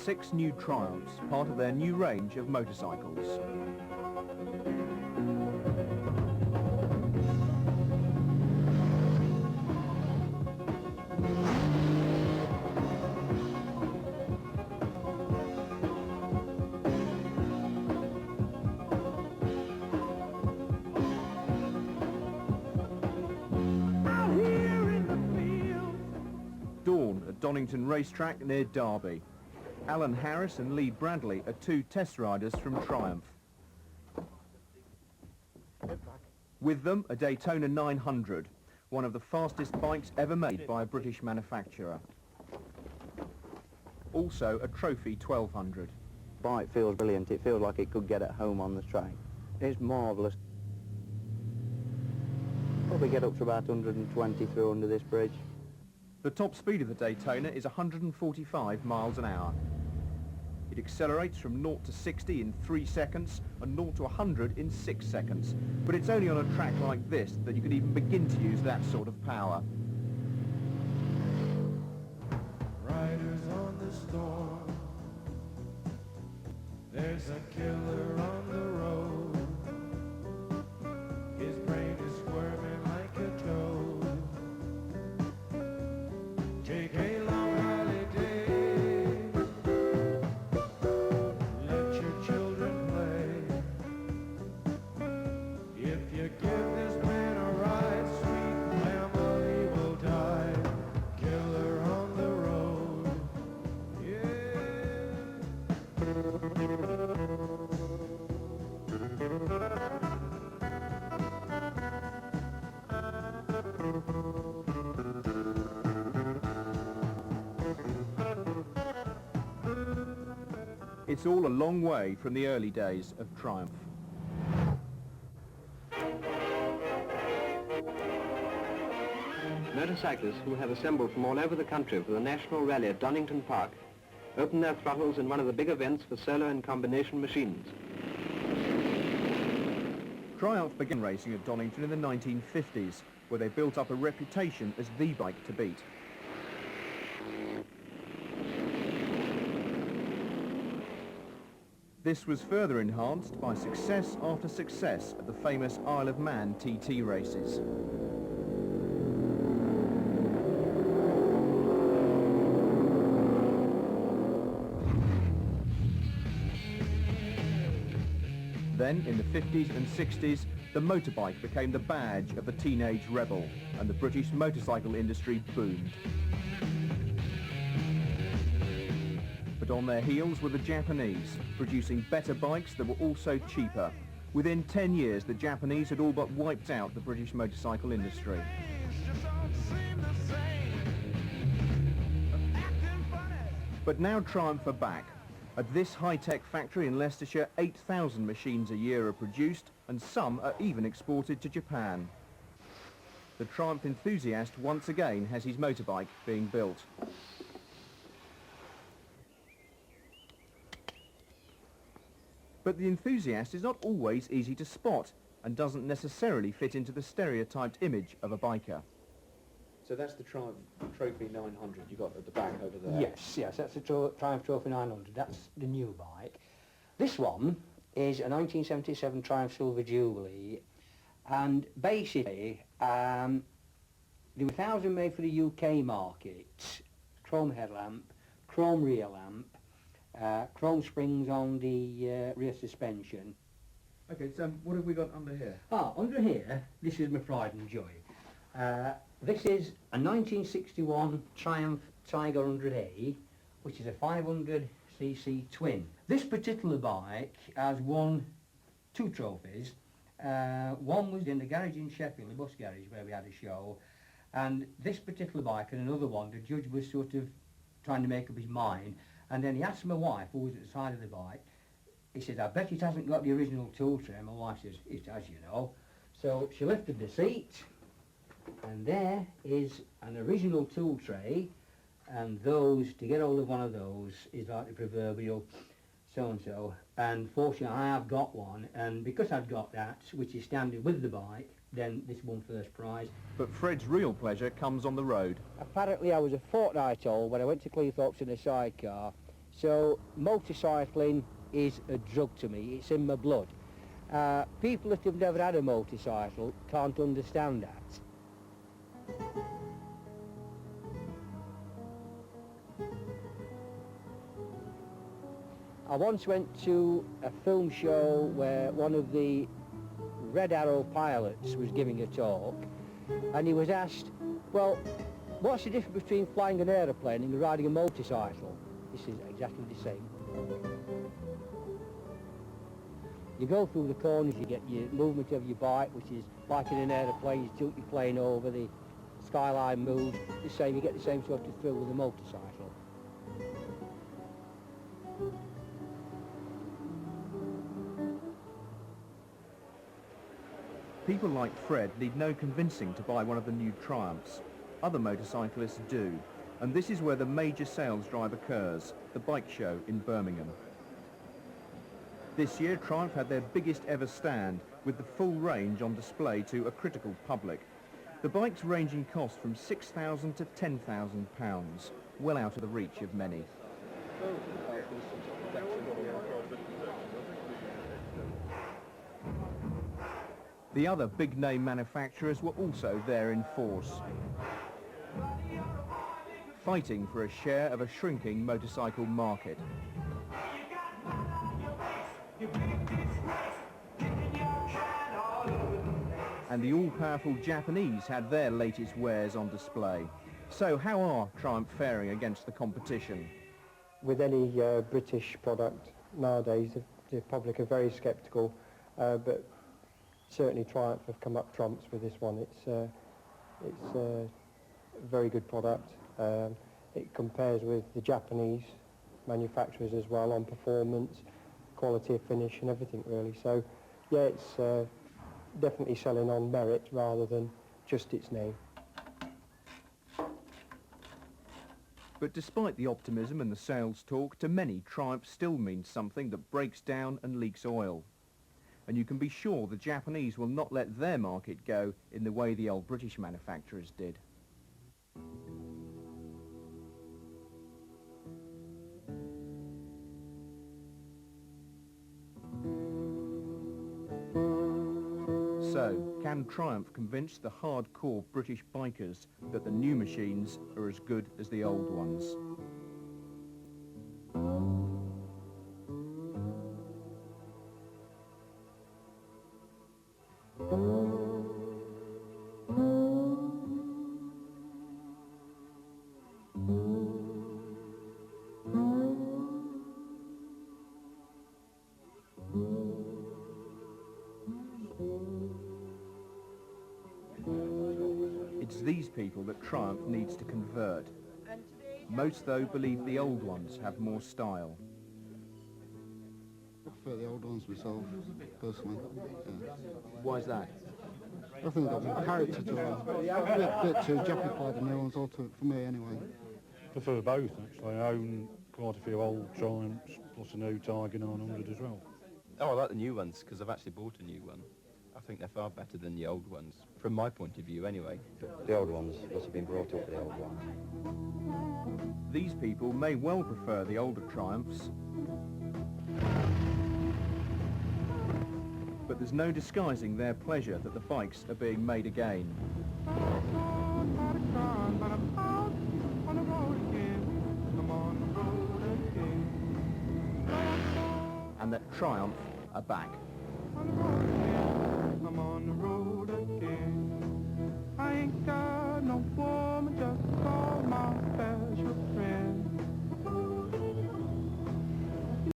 6 new Triumphs, part of their new range of motorcycles. Dawn at Donington Racetrack near Derby. Alan Harris and Lee Bradley are 2 test riders from Triumph. With them, a Daytona 900, one of the fastest bikes ever made by a British manufacturer. Also a Trophy 1200. Bike feels brilliant. It feels like it could get at home on the track. It's marvellous. Probably get up to about 120 through under this bridge. The top speed of the Daytona is 145 miles an hour. It accelerates from 0 to 60 in 3 seconds and 0 to 100 in 6 seconds. But it's only on a track like this that you can even begin to use that sort of power. Riders on the storm. There's a killer on the road. His brain is squirming like a toad. Take a long holiday. Let your children play. If you give this man a ride, sweet family will die. Killer on the road. It's all a long way from the early days of Triumph. Motorcyclists who have assembled from all over the country for the National Rally at Donington Park open their throttles in one of the big events for solo and combination machines. Triumph began racing at Donington in the 1950s, where they built up a reputation as the bike to beat. This was further enhanced by success after success at the famous Isle of Man TT races. Then, in the 50s and 60s, the motorbike became the badge of the teenage rebel, and the British motorcycle industry boomed. But on their heels were the Japanese, producing better bikes that were also cheaper. Within 10 years, the Japanese had all but wiped out the British motorcycle industry. But now Triumph are back. At this high-tech factory in Leicestershire, 8,000 machines a year are produced, and some are even exported to Japan. The Triumph enthusiast once again has his motorbike being built. But the enthusiast is not always easy to spot and doesn't necessarily fit into the stereotyped image of a biker. So that's the Triumph Trophy 900 you got at the back over there? Yes, that's the Triumph Trophy 900. That's the new bike. This one is a 1977 Triumph Silver Jubilee, and basically there were 1,000 made for the UK market, chrome headlamp, chrome rear lamp, chrome springs on the rear suspension. Okay, so what have we got under here? Under here, this is my pride and joy. This is a 1961 Triumph Tiger 100A, which is a 500cc twin. This particular bike has won 2 trophies. One was in the garage in Sheffield, the bus garage where we had a show, and this particular bike and another one, the judge was sort of trying to make up his mind. And then he asked my wife, who was at the side of the bike, he said, I bet it hasn't got the original tool tray. My wife says, it has, you know. So she lifted the seat, and there is an original tool tray, and those, to get hold of one of those, is like the proverbial so-and-so. And fortunately, I have got one, and because I've got that, which is standard with the bike, then this won first prize. But Fred's real pleasure comes on the road. Apparently I was a fortnight old when I went to Claycross in a sidecar, So motorcycling is a drug to me, it's in my blood. People that have never had a motorcycle can't understand that. I once went to a film show where one of the Red Arrow pilots was giving a talk, and he was asked, well, what's the difference between flying an aeroplane and riding a motorcycle? This is exactly the same. You go through the corners, you get your movement of your bike, which is like in an aeroplane, you tilt your plane over, the skyline moves, the same, you get the same sort of thrill with a motorcycle. People like Fred need no convincing to buy one of the new Triumphs. Other motorcyclists do, and this is where the major sales drive occurs, the bike show in Birmingham. This year, Triumph had their biggest ever stand, with the full range on display to a critical public. The bikes range in cost from £6,000 to £10,000, well out of the reach of many. The other big-name manufacturers were also there in force, fighting for a share of a shrinking motorcycle market. And the all-powerful Japanese had their latest wares on display. So how are Triumph faring against the competition? With any British product nowadays, the public are very sceptical, but certainly Triumph have come up trumps with this one. It's a very good product. It compares with the Japanese manufacturers as well on performance, quality of finish and everything really. So yeah, it's definitely selling on merit rather than just its name. But despite the optimism and the sales talk, to many Triumph still means something that breaks down and leaks oil. And you can be sure the Japanese will not let their market go in the way the old British manufacturers did. So, can Triumph convince the hardcore British bikers that the new machines are as good as the old ones? It's these people that Triumph needs to convert. Most, though, believe the old ones have more style. I prefer the old ones myself, personally. Yeah. Why is that? I think they've got more character to them. A bit too jappified the new ones, for me anyway. I prefer both, actually. I own quite a few old Triumphs, plus a new Tiger 900 as well. Oh, I like the new ones, because I've actually bought a new one. I think they're far better than the old ones, from my point of view anyway. The old ones must have been brought up with the old ones. These people may well prefer the older Triumphs, but there's no disguising their pleasure that the bikes are being made again. And that Triumph are back.